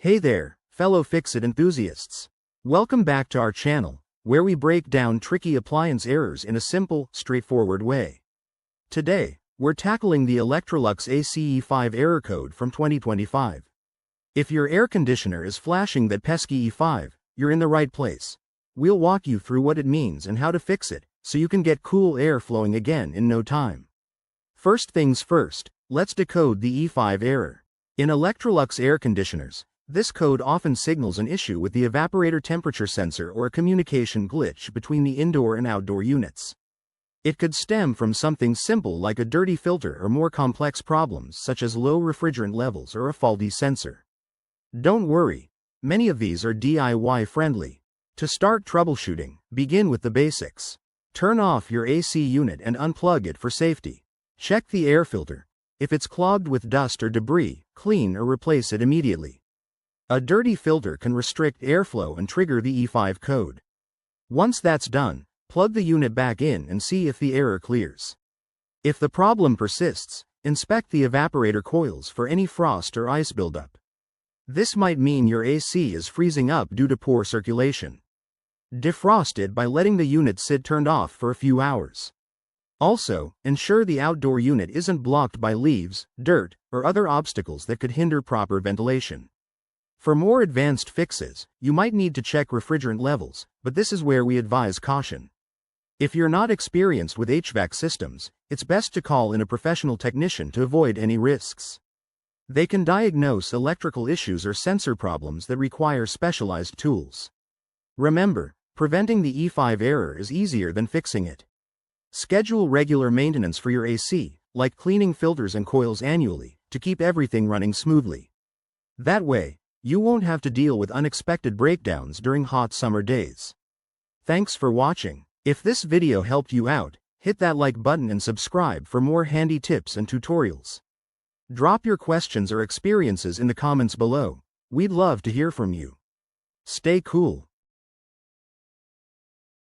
Hey there, fellow fix-it enthusiasts. Welcome back to our channel, where we break down tricky appliance errors in a simple, straightforward way. Today, we're tackling the Electrolux AC E5 error code from 2025. If your air conditioner is flashing that pesky E5, you're in the right place. We'll walk you through what it means and how to fix it, so you can get cool air flowing again in no time. First things first, let's decode the E5 error. In Electrolux air conditioners, this code often signals an issue with the evaporator temperature sensor or a communication glitch between the indoor and outdoor units. It could stem from something simple like a dirty filter or more complex problems such as low refrigerant levels or a faulty sensor. Don't worry, many of these are DIY friendly. To start troubleshooting, begin with the basics. Turn off your AC unit and unplug it for safety. Check the air filter. If it's clogged with dust or debris, clean or replace it immediately. A dirty filter can restrict airflow and trigger the E5 code. Once that's done, plug the unit back in and see if the error clears. If the problem persists, inspect the evaporator coils for any frost or ice buildup. This might mean your AC is freezing up due to poor circulation. Defrost it by letting the unit sit turned off for a few hours. Also, ensure the outdoor unit isn't blocked by leaves, dirt, or other obstacles that could hinder proper ventilation. For more advanced fixes, you might need to check refrigerant levels, but this is where we advise caution. If you're not experienced with HVAC systems, it's best to call in a professional technician to avoid any risks. They can diagnose electrical issues or sensor problems that require specialized tools. Remember, preventing the E5 error is easier than fixing it. Schedule regular maintenance for your AC, like cleaning filters and coils annually, to keep everything running smoothly. That way, you won't have to deal with unexpected breakdowns during hot summer days. Thanks for watching. If this video helped you out, hit that like button and subscribe for more handy tips and tutorials. Drop your questions or experiences in the comments below. We'd love to hear from you. Stay cool.